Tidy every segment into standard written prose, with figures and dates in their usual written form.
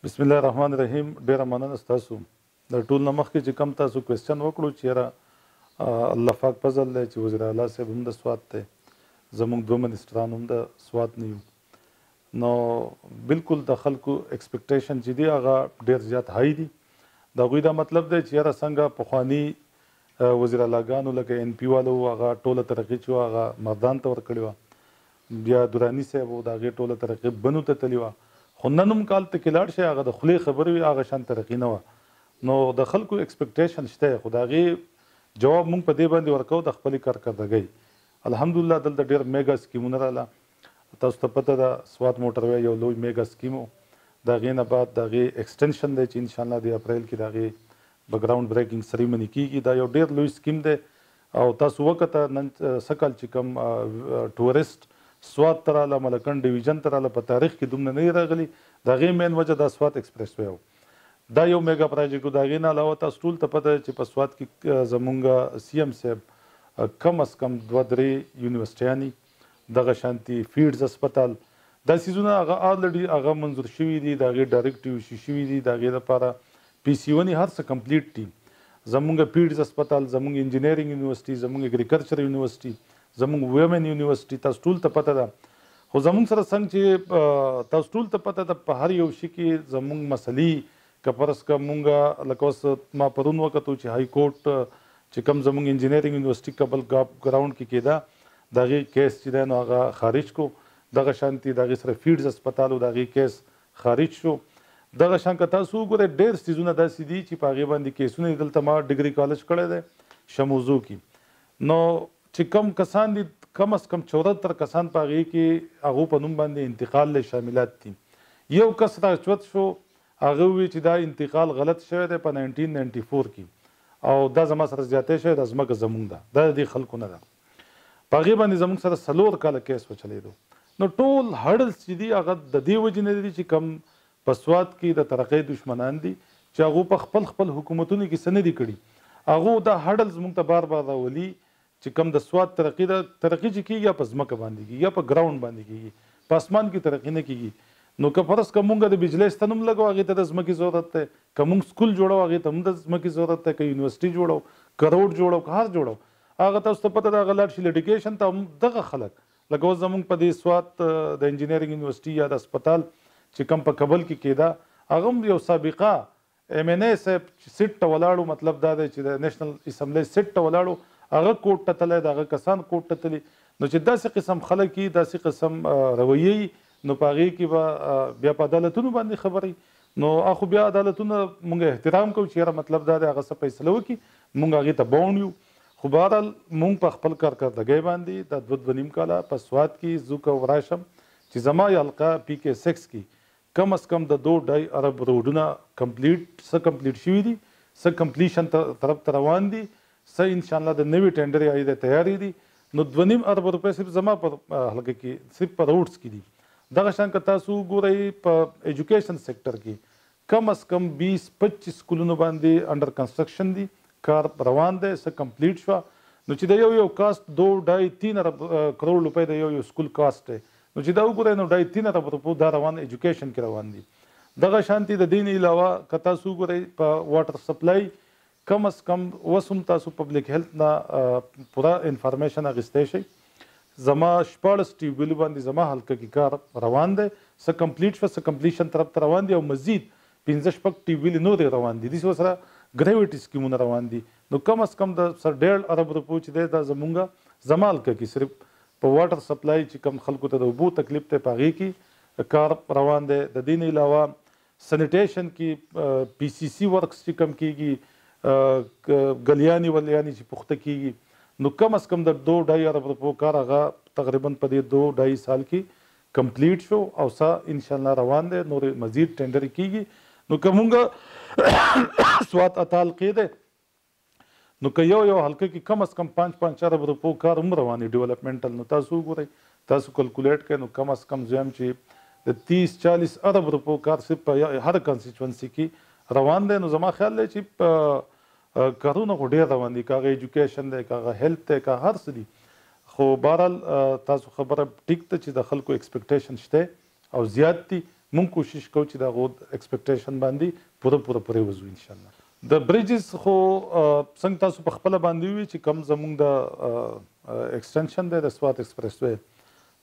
بسم الله الرحمن الرحیم. ډیره مننه ستاسو د ټول نه مخکې چې کم تاسو کوېسچن وکړو چې یاره الله پاک فضل دی چې وزیر اعلی صاحب هم د سوات دی، زموږ دوه منسټران هم د سوات نه یو، نو بالکل د خلکو ایکسپیکټیشن چې دی هغه ډیر زیات های دي. د هغوی دا مطلب دی چې یاره څنګه پخواني وزیر اعلیګانو لکه ان پي والو هغه ټوله ترقي چې وه هغه مردان ته ورکړې وه، بیا دراني صاحب و د هغې ټوله ترقي بنو ته تللې وه، خو نن هم کال ته کې لاړ شي هغه د خولې خبرې وي هغه شان ترقي نه وه. نو د خلکو ایکسپیکټیشن شته، خو د هغې جواب موږ په دې باندې ورکوو د خپلې کارکردګۍ. الحمدلله دلته ډېر میګا سکیمونه راغله. تاسو ته پته ده سوات موټروی یو لوی میګا سکیم و، د هغې نه بعد د هغې ایکسټینشن دی چې انشاءالله د اپریل کې د هغې به ګراوند بریکینګ سریمني کېږي. دا یو ډېر لوی سکیم دی او تاسو وکته نن څه کال چې کوم ټورسټ سوات ته راله، ملکنډ ډیویژن ته راله، په تاریخ کې دومره نه راغلي. د هغې مین وجه دا سوات ایکسپریس وی و، دا یو میګا پروجیکټ و. د هغې نه علاوه تاسو ټول ته پته چې په سوات کې زمونږ سی ایم صاحب کم از کم 2-3 یونیورسټیانې، دغه شانتي فیډز هسپتال، دا څیزونه هغه آلریډي هغه منظور شوي دي، د هغې ډایرکټیو شوي دي، د هغې لپاره پی سی ونې هر څه کمپلیټ دي. زمونږ فیډز هسپتال، زمونږ انجینیرینګ یونیورسټي، زمونږ اګریکلچر یونیورسټي، زمونږ ویمن یونیورسټي، تاسو ټول ته پته ده. خو زمونږ سره څنګه چې تاسو ټول ته پته ده په هر یو شي کې زمونږ مسلې که فرض که مونږ لکه اوس ما پرون وکتو چې های کورټ چې کوم زمونږ انجینیرینګ یونیورسټي کابل ګراوند کې کېده د هغې کیس چې دی نو هغه خارج کو. دغه شانتي د هغې سره فیډز هسپتال و د هغې کیس خارج شو. دغه شان که تاسو وګورئ ډېر څیزونه داسې دي چې په هغې باندې کیسونه دي. دلته ما ډګري کالج کړی دی شموزو کې، نو چې کم کسان دي کم از کم 74 کسان په هغې کې هغو په نوم باندې انتقال له شاملات دي. یو کس راچوت شو، هغه ووایي چې دا انتقال غلط شوی دی په 1994 کې او دا زما سره زیاتی شوی ده، ځمکه زموږ ده، دا د دې خلکو نه ده. په هغې باندې زموږ سره 4 کاله کیس وچلېدو. نو ټول هډلز چې دي هغه د دې وجې نه دي چې کم په سوات کې د ترقۍ دشمنان دي چې هغو په خپل حکومتونو کې څه نه دي کړي، هغو دا هډلز موږ ته بار بار راولي چې کوم د سوات ترقي چې کېږي یا په ځمکه باندې کېږي یا په ګراوند باندې کېږي، په اسمان کې ترقي نه کېږي. نو که فرض که مونږ د بجلی ستن هم لګو هغې ته د ځمکې ضرورت دی، که مونږ سکول جوړو هغې ته هم د ځمکې ضرورت دی، که یونیورسټي جوړو، که روډ جوړو، که هر جوړو، هغه تاسو ته پته ده هغه لاړ شي لیډیکیشن ته. هم دغه خلک لکه اوس زمونږ په دې سوات د انجینیرینګ یونیورسټي یا د هسپتال چې کوم په کابل کې کېده هغه هم یو سابقه ایم این اے صاحب چې سیټ ته ولاړو، مطلب دا دی چې د نیشنل اسمبلی سیټ ته ولاړو، هغه کوټ ته تللی، د هغه کسان کوټ ته تلي. نو چې داسې قسم خلک وي، داسې قسم رویې، نو په هغې کې به بیا په عدالتونو باندې خبرې. نو اخو بیا عدالتونه مونږ احترام کوو چې یاره مطلب دا دی هغه څه فیصله وکړي، مونږ هغې ته باونډ یو. خو بهرحال مونږ په خپل کارکردګۍ باندې دا 2.5 کاله په سوات کې زو که وراشم چې زما یې حلقه PK 6 کې کم از کم د 2.5 ارب روډونه کمپلیټ شوي دي، څه کمپلیشن طرف ته روان دي، څه انشاءالله د نوي ټینډر یې د تیاري دي. نو 2.5 ارب روپۍ صرف زما په حلقه کې صرف په روډز کې دي. دغه شان که تاسو وګورئ په ایجوکیشن سیکټر کې کم از کم 20-25 سکولونو باندې انډر کنسټرکشن دي، کار روان دی، څه کمپلیټ شوه. نو چې د یو کاسټ 2.5-3 ارب کروڑ روپۍ د یو سکول کاسټ دی، نو چې دا وګورئ نو 2.5-3 ارب روپۍ دا روان ایجوکیشن کې روان دي. دغه شانتي د دې نه علاوه که تاسو وګورئ په واټر سپلای کم از کم اوس هم تاسو پبلک هیلث نه پوره انفارمیشن اخیستی شئ. زما 14 ټیوبویلو باندې زما حلقه کې کار روان دی، څه کمپلیټ شوه، څه کمپلیشن طرف ته روان دي او مزید 15-16 ټیوبویلې نورې روان دي، داسې ورسره ګریویټي سکیمونه روان دي. نو کم از کم د 1.5 ارب روپو چې دی دا زمونږ زما حلقه کې صرف په واټر سپلای چې کوم خلکو ته د اوبو تکلیف دی په هغې کې کار روان دی. د دې نه علاوه سنیټیشن کې PCC ورکس چې کم کېږي، ګلیانې ولیانې چې پخته کېږي، نو کم از کم د 2.5 ارب روپو کار هغه تقریبا په دې 2.5 سال کې کمپلیټ شو او څه انشاءالله روان دی، نورې مزید ټینډر کېږي. نو که مونږ سوات اته حلقې دی نو که یو حلقه کې کم از کم 5 ارب روپو کار هم روان دی ډیولپمنټل. نو تاسو وګورئ، تاسو کلکولیټ کړئ، نو کم از کم زه یم چې د 30-40 ارب روپو کار صرف په هر کانسټیچوینسي کې روان دی. نو زما خیال دی چې کارونه خو ډېر روان دي، که هغه ایجوکیشن دی، که هغه هیلث دی، که هر څه دي. خو بهرحال تاسو خبره ټیک ده چې د خلکو ایکسپیکټیشن شته او زیات دي. مونږ کوشش کوو چې د هغو ایکسپیکټیشن باندې پوره وځو انشاءالله. د بریجز خو څنګه تاسو په خپله باندې وي چې کوم زمونږ د ایکسټنشن دی د سوات ایکسپریس وی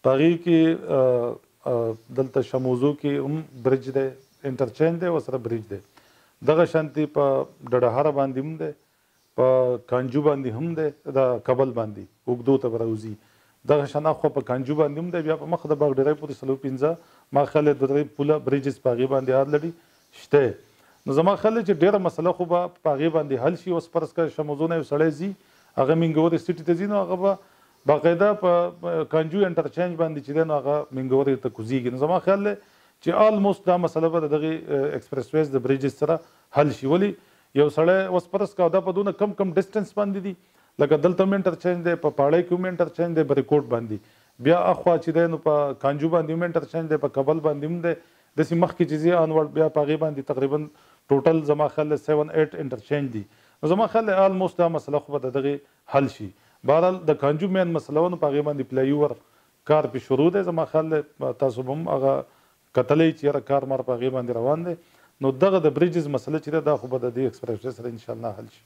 په هغې کې دلته شموزو کې هم برج دی، انټرچینج دی ورسره برج دی. دغه شانتي په ډډهاره باندې هم دی، په کانجو باندې هم دی، د کابل باندې اوږدو ته به راوځي. دغه شان اخوا په کانجو باندې هم دی، بیا په مخ د باغډیرۍ پورې 4-5 ما خیال د درې پوله بریجز په هغې باندې آلرډي شته. نو زما خیال دی چې ډېره مسله خو به په هغې باندې حل شي. اوس فرض کړه شموزو نه یو سړی ځي هغه مینګورې سټي ته ځي، نو هغه به باقاعده په کانجو انټرچینج باندې چې دی نو هغه مینګورې ته کوزیږي. نو زما خیال دی چې آلموسټ دا مسله به د دغې ایکسپریس ویز د بریجز سره حل شي. ولې یو سړی اوس فرض کړه دا په دونه کم ډسټنس باندې دي، لکه دلته هم انټرچینج دی، په پاړۍ کې هم انټرچینج دی، بریکوټ باندې بیا اخوا چې دی نو په کانجو باندې هم انټرچینج دی، په کابل باندې هم دی. داسې مخکې چې ځي آنورډ بیا په هغې باندې تقریبا ټوټل زما خیال 7-8 انټرچینج دي. نو زما خیال آلموسټ دا مسله خو به د دغې حل شي. بهرحال د کانجو مین مسله و نو په هغې باندې فلای اوور کار پې شروع دی. زما خیال تاسو به هم هغه کتلی چې یاره کار مار په هغې باندې روان دی. نو دغه د بریجز مسله چې ده دا خو به د دې ایکسپریس وی سره انشاءالله حل شي.